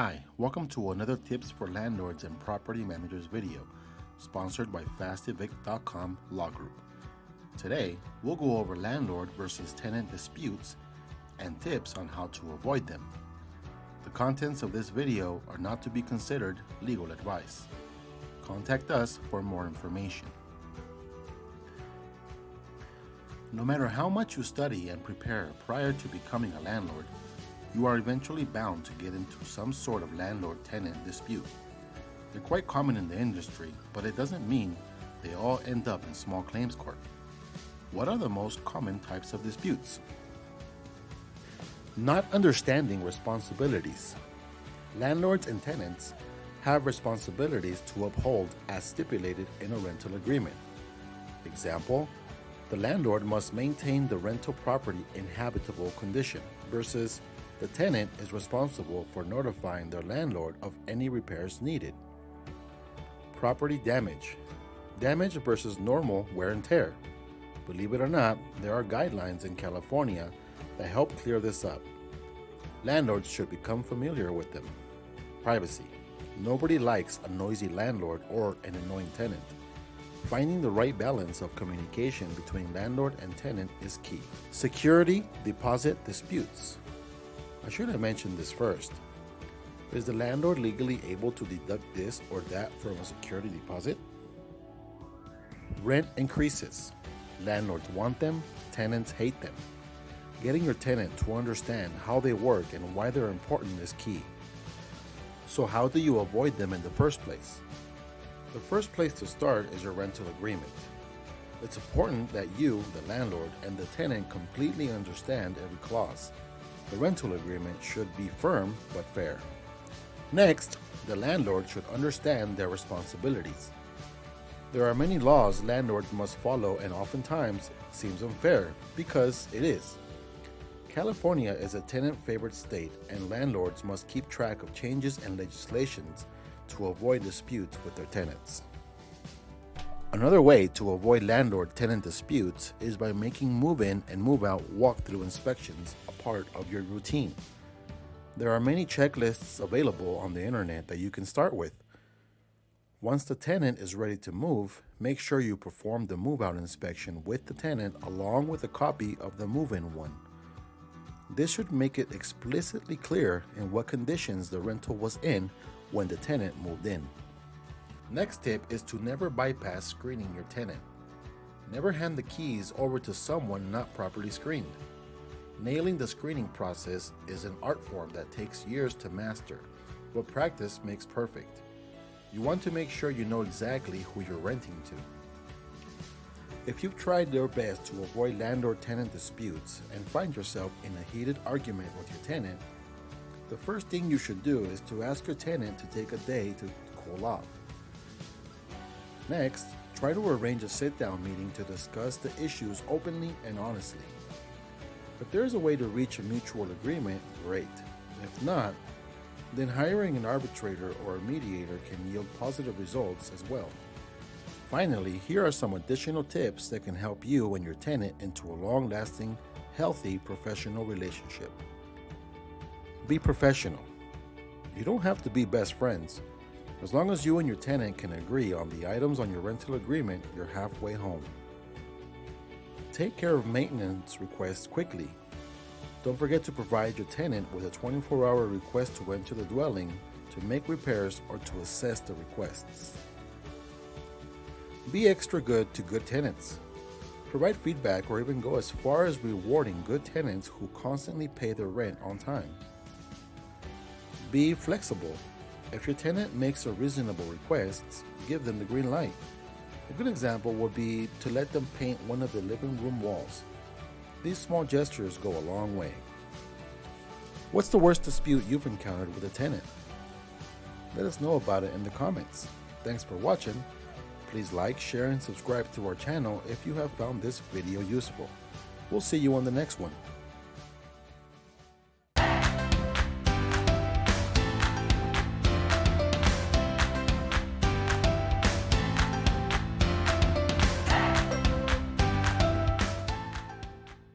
Hi, welcome to another Tips for Landlords and Property Managers video, sponsored by fastevict.com Law Group. Today, we'll go over landlord versus tenant disputes and tips on how to avoid them. The contents of this video are not to be considered legal advice. Contact us for more information. No matter how much you study and prepare prior to becoming a landlord, you are eventually bound to get into some sort of landlord-tenant dispute. They're quite common in the industry, but it doesn't mean they all end up in small claims court. What are the most common types of disputes? Not understanding responsibilities. Landlords and tenants have responsibilities to uphold as stipulated in a rental agreement. Example, the landlord must maintain the rental property in habitable condition versus the tenant is responsible for notifying their landlord of any repairs needed. Property damage. Damage versus normal wear and tear. Believe it or not, there are guidelines in California that help clear this up. Landlords should become familiar with them. Privacy. Nobody likes a noisy landlord or an annoying tenant. Finding the right balance of communication between landlord and tenant is key. Security deposit disputes. I should have mentioned this first. Is the landlord legally able to deduct this or that from a security deposit? Rent increases. Landlords want them, tenants hate them. Getting your tenant to understand how they work and why they're important is key. So how do you avoid them in the first place? The first place to start is your rental agreement. It's important that you, the landlord, and the tenant completely understand every clause. The rental agreement should be firm but fair. Next, the landlord should understand their responsibilities. There are many laws landlords must follow, and oftentimes seems unfair because it is. California is a tenant-favored state, and landlords must keep track of changes and legislations to avoid disputes with their tenants. Another way to avoid landlord-tenant disputes is by making move-in and move-out walkthrough inspections a part of your routine. There are many checklists available on the internet that you can start with. Once the tenant is ready to move, make sure you perform the move-out inspection with the tenant along with a copy of the move-in one. This should make it explicitly clear in what conditions the rental was in when the tenant moved in. Next tip is to never bypass screening your tenant. Never hand the keys over to someone not properly screened. Nailing the screening process is an art form that takes years to master, but practice makes perfect. You want to make sure you know exactly who you're renting to. If you've tried your best to avoid landlord-tenant disputes and find yourself in a heated argument with your tenant, the first thing you should do is to ask your tenant to take a day to cool off. Next, try to arrange a sit-down meeting to discuss the issues openly and honestly. If there is a way to reach a mutual agreement, great. If not, then hiring an arbitrator or a mediator can yield positive results as well. Finally, here are some additional tips that can help you and your tenant into a long-lasting, healthy professional relationship. Be professional. You don't have to be best friends. As long as you and your tenant can agree on the items on your rental agreement, you're halfway home. Take care of maintenance requests quickly. Don't forget to provide your tenant with a 24-hour request to enter the dwelling, to make repairs, or to assess the requests. Be extra good to good tenants. Provide feedback or even go as far as rewarding good tenants who constantly pay their rent on time. Be flexible. If your tenant makes a reasonable request, give them the green light. A good example would be to let them paint one of the living room walls. These small gestures go a long way. What's the worst dispute you've encountered with a tenant? Let us know about it in the comments. Thanks for watching. Please like, share, and subscribe to our channel if you have found this video useful. We'll see you on the next one.